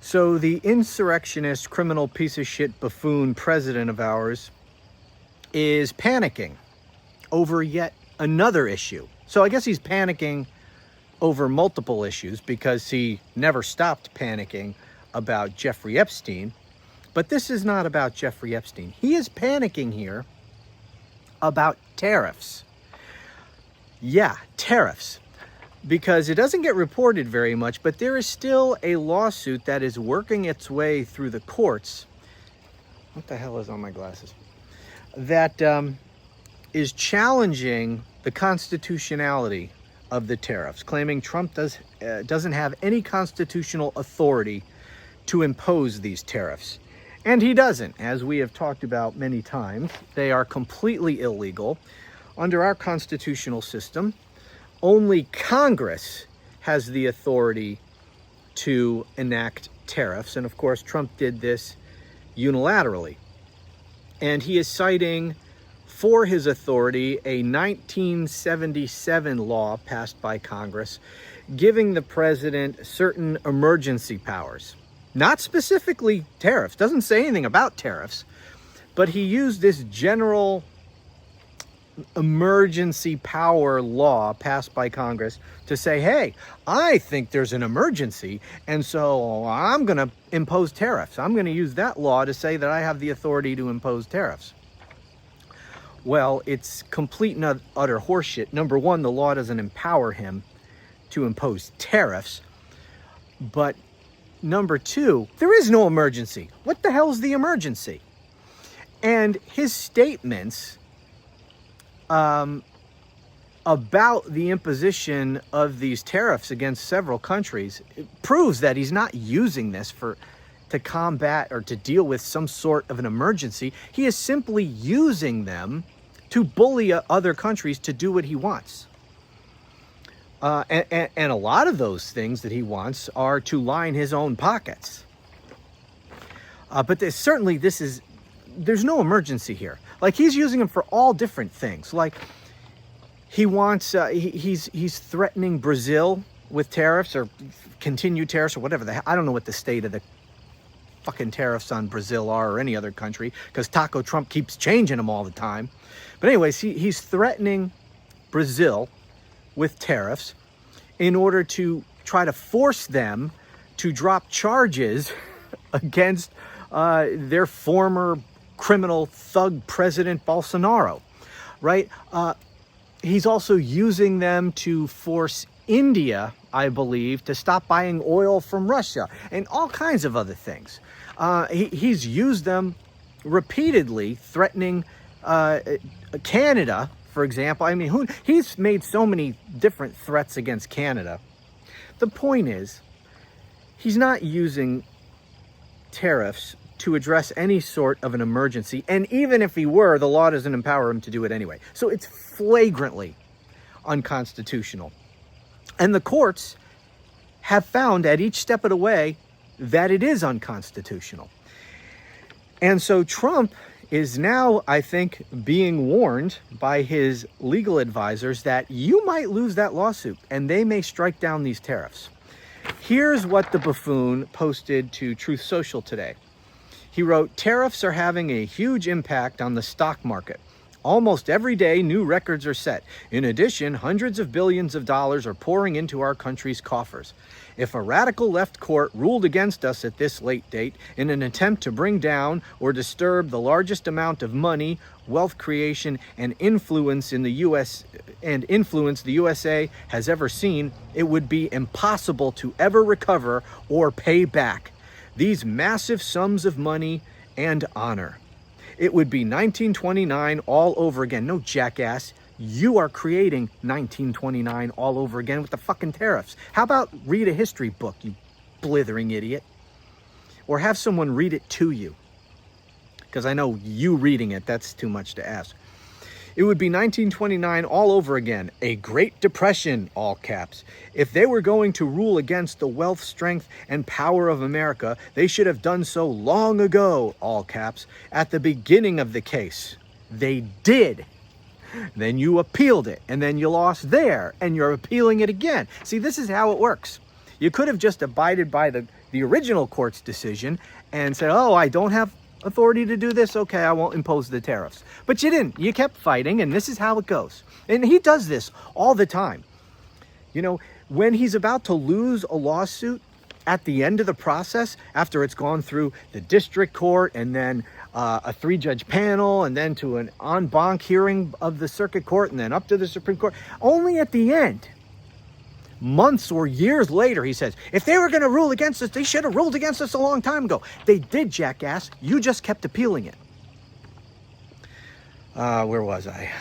So the insurrectionist, criminal piece of shit buffoon president of ours is panicking over yet another issue. So I guess he's panicking over multiple issues because he never stopped panicking about Jeffrey Epstein. But this is not about Jeffrey Epstein. He is panicking here about tariffs. Yeah, tariffs. Because it doesn't get reported very much, but there is still a lawsuit that is working its way through the courts. What the hell is on my glasses? That is challenging the constitutionality of the tariffs, claiming Trump doesn't have any constitutional authority to impose these tariffs. And he doesn't, as we have talked about many times. They are completely illegal. Under our constitutional system, only Congress has the authority to enact tariffs. And of course, Trump did this unilaterally. And he is citing for his authority a 1977 law passed by Congress, giving the president certain emergency powers. Not specifically tariffs, doesn't say anything about tariffs, but he used this general emergency power law passed by Congress to say, hey, I think there's an emergency, and so I'm going to impose tariffs. I'm going to use that law to say that I have the authority to impose tariffs. Well, it's complete and utter horseshit. Number one, the law doesn't empower him to impose tariffs. But number two, there is no emergency. What the hell is the emergency? And his statements about the imposition of these tariffs against several countries, it proves that he's not using this to combat or to deal with some sort of an emergency. He is simply using them to bully other countries to do what he wants. And a lot of those things that he wants are to line his own pockets. But there's no emergency here. Like, he's using them for all different things. Like, he wants, he's threatening Brazil with tariffs or continued tariffs or whatever. I don't know what the state of the fucking tariffs on Brazil are or any other country, because Taco Trump keeps changing them all the time. But anyways, he's threatening Brazil with tariffs in order to try to force them to drop charges against their former criminal thug president Bolsonaro, right? He's also using them to force India, I believe, to stop buying oil from Russia and all kinds of other things. He's used them repeatedly, threatening Canada, for example. I mean, he's made so many different threats against Canada. The point is, he's not using tariffs to address any sort of an emergency. And even if he were, the law doesn't empower him to do it anyway. So it's flagrantly unconstitutional. And the courts have found at each step of the way that it is unconstitutional. And so Trump is now, I think, being warned by his legal advisors that you might lose that lawsuit and they may strike down these tariffs. Here's what the buffoon posted to Truth Social today. He wrote, "Tariffs are having a huge impact on the stock market. Almost every day, new records are set. In addition, hundreds of billions of dollars are pouring into our country's coffers. If a radical left court ruled against us at this late date in an attempt to bring down or disturb the largest amount of money, wealth creation, and influence in the USA has ever seen, it would be impossible to ever recover or pay back these massive sums of money and honor. It would be 1929 all over again." No, jackass. You are creating 1929 all over again with the fucking tariffs. How about read a history book, you blithering idiot? Or have someone read it to you. Because I know you reading it, that's too much to ask. It would be 1929 all over again. A Great Depression, all caps. If they were going to rule against the wealth, strength, and power of America, they should have done so long ago, all caps, at the beginning of the case. They did. Then you appealed it, and then you lost there, and you're appealing it again. See, this is how it works. You could have just abided by the the original court's decision and said, oh, I don't have authority to do this. Okay, I won't impose the tariffs. But you didn't. You kept fighting, and this is how it goes. And he does this all the time. You know, when he's about to lose a lawsuit, at the end of the process, after it's gone through the district court and then a 3-judge panel and then to an en banc hearing of the circuit court and then up to the Supreme Court, only at the end, months or years later, he says, if they were going to rule against us, they should have ruled against us a long time ago. They did, jackass. You just kept appealing it. Where was I?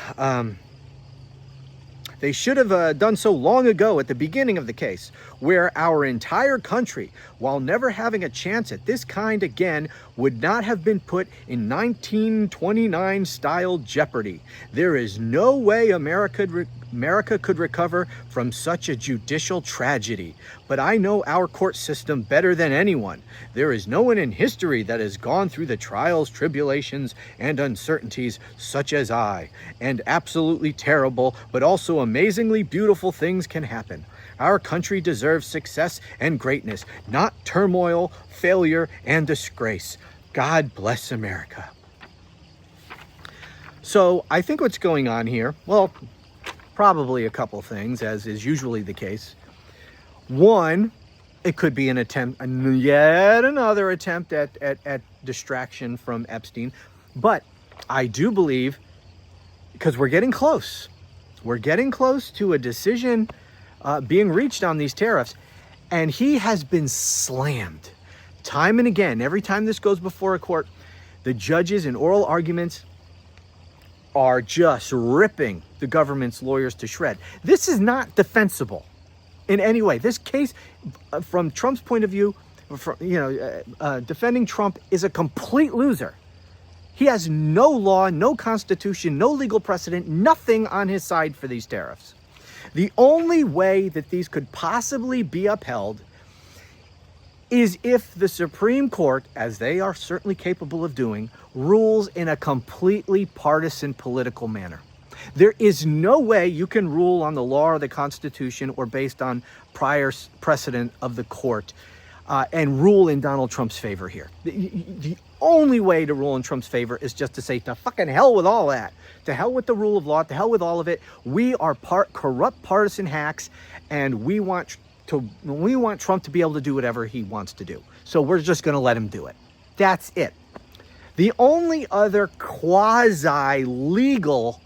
They should have done so long ago at the beginning of the case, where our entire country, while never having a chance at this kind again, would not have been put in 1929 style jeopardy. There is no way America could recover from such a judicial tragedy. But I know our court system better than anyone. There is no one in history that has gone through the trials, tribulations, and uncertainties such as I. And absolutely terrible, but also amazingly beautiful things can happen. Our country deserves success and greatness, not turmoil, failure, and disgrace. God bless America. So I think what's going on here, well, probably a couple things, as is usually the case. One, it could be an attempt, yet another attempt at distraction from Epstein. But I do believe, because we're getting close to a decision being reached on these tariffs, and he has been slammed time and again. Every time this goes before a court, the judges in oral arguments are just ripping the government's lawyers to shred. This is not defensible in any way. This case, from Trump's point of view, defending Trump is a complete loser. He has no law, no constitution, no legal precedent, nothing on his side for these tariffs. The only way that these could possibly be upheld is if the Supreme Court, as they are certainly capable of doing, rules in a completely partisan political manner. There is no way you can rule on the law or the Constitution or based on prior precedent of the court and rule in Donald Trump's favor here. The only way to rule in Trump's favor is just to say, to fucking hell with all that. To hell with the rule of law. To hell with all of it. We are corrupt partisan hacks, and we want Trump to be able to do whatever he wants to do. So we're just going to let him do it. That's it. The only other quasi-legal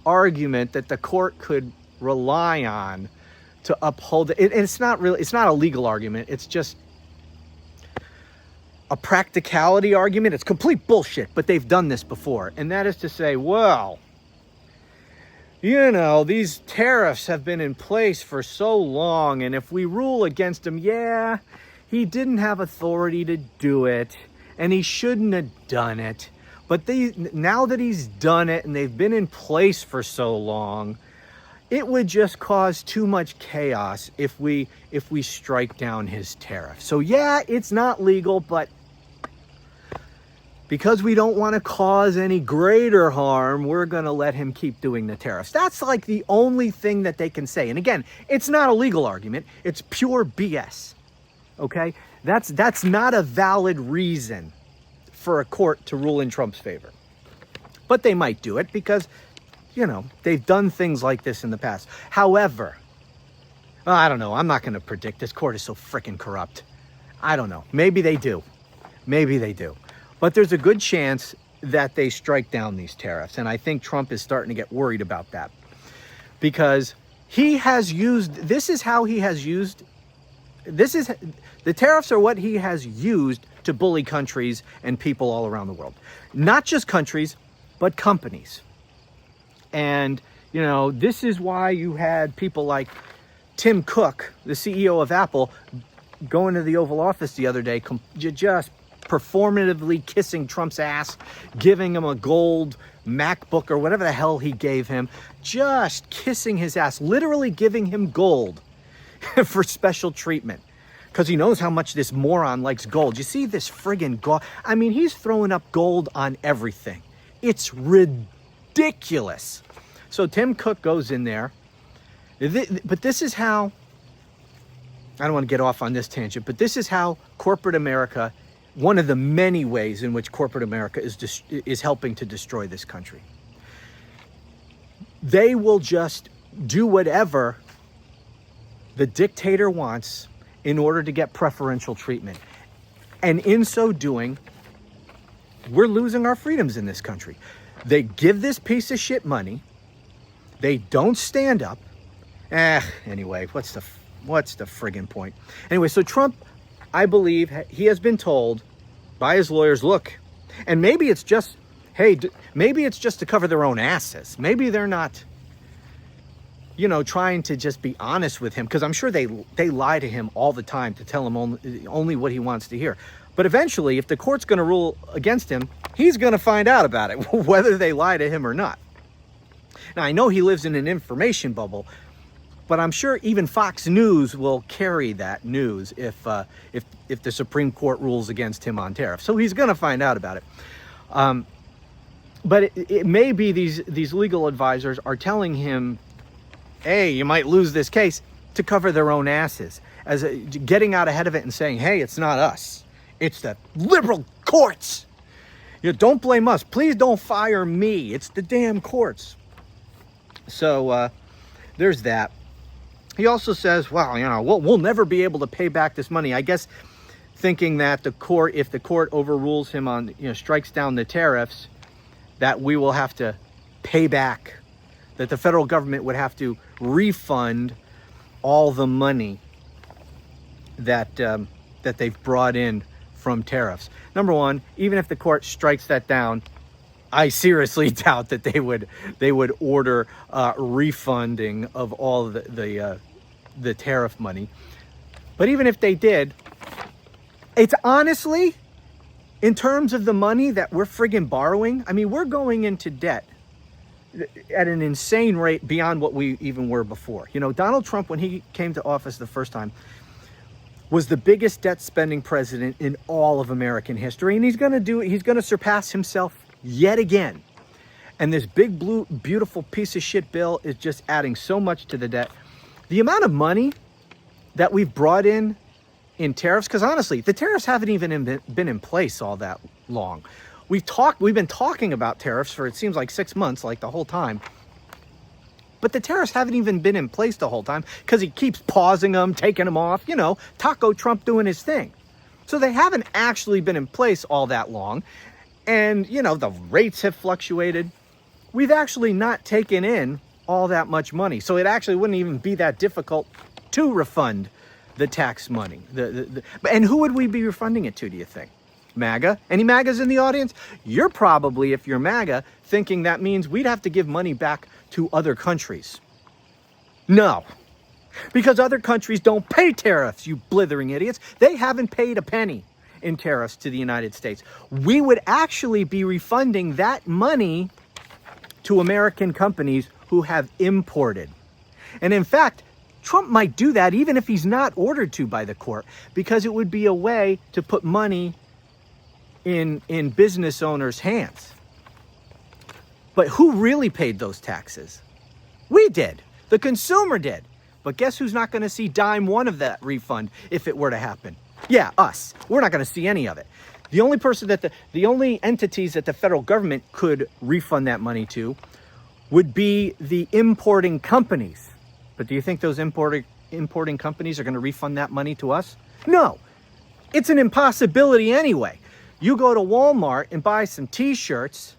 argument that the court could rely on to uphold it, and it's not a legal argument, it's just a practicality argument. It's complete bullshit, but they've done this before. And that is to say, well, you know, these tariffs have been in place for so long, and if we rule against him, yeah, he didn't have authority to do it, and he shouldn't have done it. But now that he's done it and they've been in place for so long, it would just cause too much chaos if we strike down his tariff. So yeah, it's not legal, but because we don't want to cause any greater harm, we're going to let him keep doing the tariffs. That's like the only thing that they can say. And again, it's not a legal argument. It's pure BS. Okay? That's not a valid reason for a court to rule in Trump's favor. But they might do it because, you know, they've done things like this in the past. However, I don't know. I'm not going to predict. This court is so freaking corrupt. I don't know. Maybe they do. Maybe they do. But there's a good chance that they strike down these tariffs. And I think Trump is starting to get worried about that. Because the tariffs are what he has used to bully countries and people all around the world. Not just countries, but companies. And, you know, this is why you had people like Tim Cook, the CEO of Apple, going to the Oval Office the other day, just performatively kissing Trump's ass, giving him a gold MacBook or whatever the hell he gave him, just kissing his ass, literally giving him gold for special treatment. Because he knows how much this moron likes gold. You see this friggin' gold? I mean, he's throwing up gold on everything. It's ridiculous. So Tim Cook goes in there. But this is how, I don't want to get off on this tangent, but this is how corporate America, one of the many ways in which corporate America is helping to destroy this country. They will just do whatever the dictator wants in order to get preferential treatment. And in so doing, we're losing our freedoms in this country. They give this piece of shit money. They don't stand up. Anyway, what's the friggin' point? Anyway, so Trump, I believe, he has been told by his lawyers, look, and maybe it's just, maybe it's just to cover their own asses. Maybe they're not, trying to just be honest with him, because I'm sure they lie to him all the time to tell him only what he wants to hear. But eventually, if the court's going to rule against him, he's going to find out about it, whether they lie to him or not. Now, I know he lives in an information bubble, but I'm sure even Fox News will carry that news if the Supreme Court rules against him on tariffs. So he's going to find out about it. But it may be these legal advisors are telling him, hey, you might lose this case, to cover their own asses, getting out ahead of it and saying, hey, it's not us. It's the liberal courts. Don't blame us. Please don't fire me. It's the damn courts. So there's that. He also says, well, we'll never be able to pay back this money. I guess thinking that if the court overrules him on, strikes down the tariffs, that we will have to pay back, that the federal government would have to refund all the money that they've brought in from tariffs. Number one, even if the court strikes that down, I seriously doubt that they would order refunding of all the tariff money. But even if they did, it's honestly, in terms of the money that we're friggin' borrowing, I mean, we're going into debt at an insane rate beyond what we even were before. Donald Trump, when he came to office the first time, was the biggest debt spending president in all of American history. And he's going to surpass himself yet again. And this big, blue, beautiful piece of shit bill is just adding so much to the debt. The amount of money that we've brought in tariffs, because honestly, the tariffs haven't even been in place all that long. We've been talking about tariffs for, it seems like 6 months, like the whole time. But the tariffs haven't even been in place the whole time because he keeps pausing them, taking them off, Taco Trump doing his thing. So they haven't actually been in place all that long. And, the rates have fluctuated. We've actually not taken in all that much money. So it actually wouldn't even be that difficult to refund the tax money. And who would we be refunding it to, do you think? MAGA? Any MAGAs in the audience? You're probably, if you're MAGA, thinking that means we'd have to give money back to other countries. No. Because other countries don't pay tariffs, you blithering idiots. They haven't paid a penny in tariffs to the United States. We would actually be refunding that money to American companies who have imported. And in fact, Trump might do that even if he's not ordered to by the court, because it would be a way to put money in business owners' hands. But who really paid those taxes? We did. The consumer did. But guess who's not going to see dime one of that refund if it were to happen? Yeah, us. We're not going to see any of it. The only entities that the federal government could refund that money to would be the importing companies. But do you think those importing companies are going to refund that money to us? No. It's an impossibility anyway. You go to Walmart and buy some t-shirts.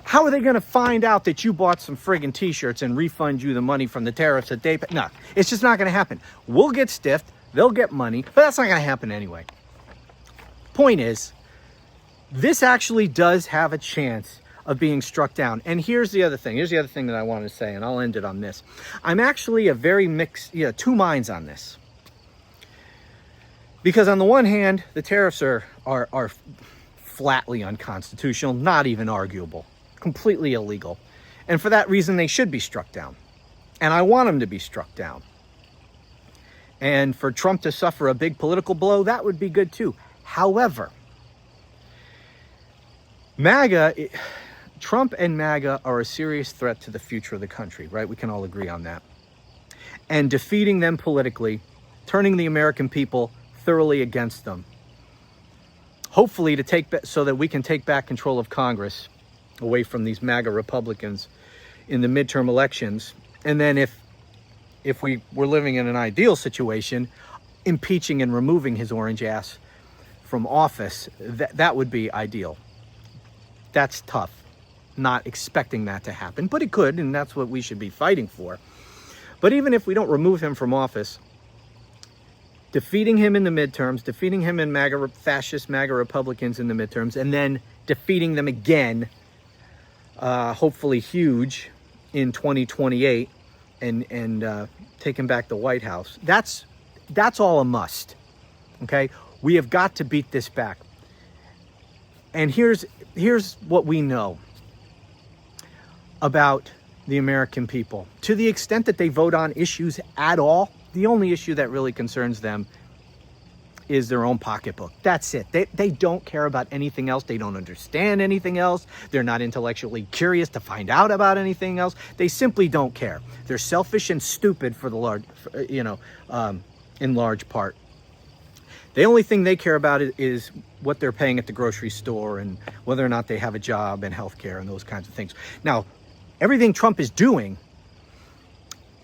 How are they going to find out that you bought some friggin' t-shirts and refund you the money from the tariffs that they pay? No, it's just not going to happen. We'll get stiffed. They'll get money, but that's not going to happen anyway. Point is, this actually does have a chance of being struck down. And here's the other thing. Here's the other thing that I want to say, and I'll end it on this. I'm actually a very mixed, two minds on this. Because on the one hand, the tariffs are flatly unconstitutional, not even arguable, completely illegal. And for that reason, they should be struck down. And I want them to be struck down. And for Trump to suffer a big political blow, that would be good too. However, Trump and MAGA are a serious threat to the future of the country, right? We can all agree on that. and defeating them politically, turning the American people thoroughly against them. Hopefully so that we can take back control of Congress away from these MAGA Republicans in the midterm elections. And then if we were living in an ideal situation, impeaching and removing his orange ass from office, that would be ideal. That's tough, not expecting that to happen, but it could, and that's what we should be fighting for. But even if we don't remove him from office, defeating him in the midterms, defeating him in fascist MAGA Republicans in the midterms, and then defeating them again, hopefully huge, in 2028, and taking back the White House. That's all a must. Okay, we have got to beat this back. And here's what we know about the American people. To the extent that they vote on issues at all, the only issue that really concerns them is their own pocketbook. That's it. They don't care about anything else. They don't understand anything else. They're not intellectually curious to find out about anything else. They simply don't care. They're selfish and stupid in large part. The only thing they care about is what they're paying at the grocery store and whether or not they have a job and health care and those kinds of things. Now, everything Trump is doing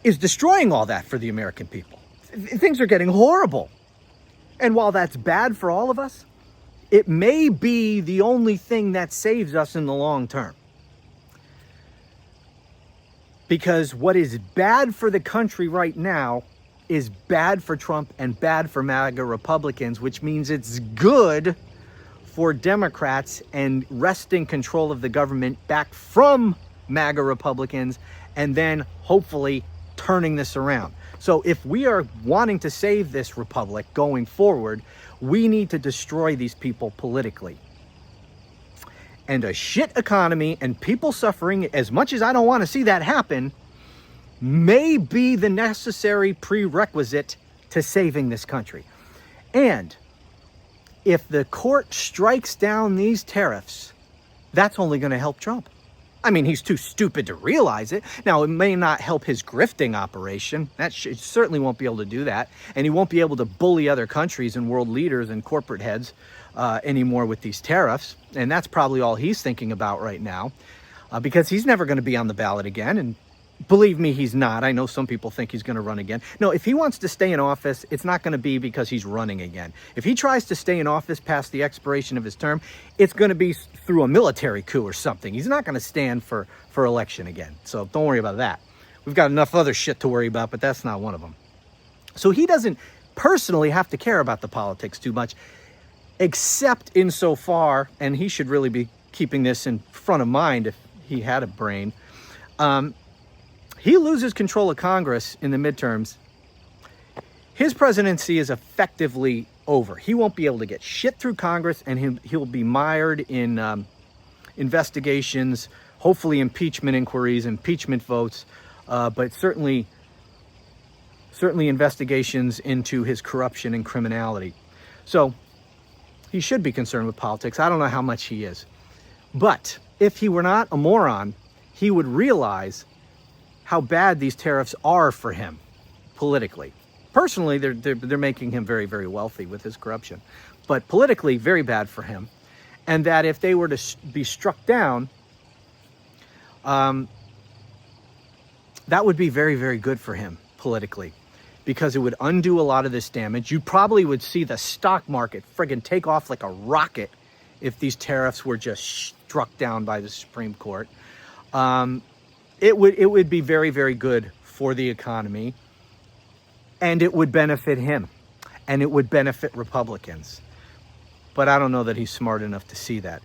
is destroying all that for the American people. Things are getting horrible. And while that's bad for all of us, it may be the only thing that saves us in the long term. Because what is bad for the country right now is bad for Trump and bad for MAGA Republicans, which means it's good for Democrats and wresting control of the government back from MAGA Republicans, and then hopefully turning this around. So if we are wanting to save this republic going forward, we need to destroy these people politically. And a shit economy and people suffering, as much as I don't want to see that happen, may be the necessary prerequisite to saving this country. And if the court strikes down these tariffs, that's only going to help Trump. I mean, he's too stupid to realize it. Now, it may not help his grifting operation. It certainly won't be able to do that. And he won't be able to bully other countries and world leaders and corporate heads anymore with these tariffs. And that's probably all he's thinking about right now, because he's never going to be on the ballot again. And believe me, he's not. I know some people think he's going to run again. No, if he wants to stay in office, it's not going to be because he's running again. If he tries to stay in office past the expiration of his term, it's going to be through a military coup or something. He's not going to stand for election again. So don't worry about that. We've got enough other shit to worry about, but that's not one of them. So he doesn't personally have to care about the politics too much, except insofar, and he should really be keeping this in front of mind if he had a brain, he loses control of Congress in the midterms, his presidency is effectively over. He won't be able to get shit through Congress, and he'll be mired in investigations, hopefully impeachment inquiries, impeachment votes, but certainly investigations into his corruption and criminality. So he should be concerned with politics. I don't know how much he is. But if he were not a moron, he would realize how bad these tariffs are for him politically. Personally, they're making him very, very wealthy with his corruption. But politically, very bad for him. And that if they were to be struck down, that would be very, very good for him politically, because it would undo a lot of this damage. You probably would see the stock market friggin' take off like a rocket if these tariffs were just struck down by the Supreme Court. It would be very, very good for the economy, and it would benefit him, and it would benefit Republicans. But I don't know that he's smart enough to see that.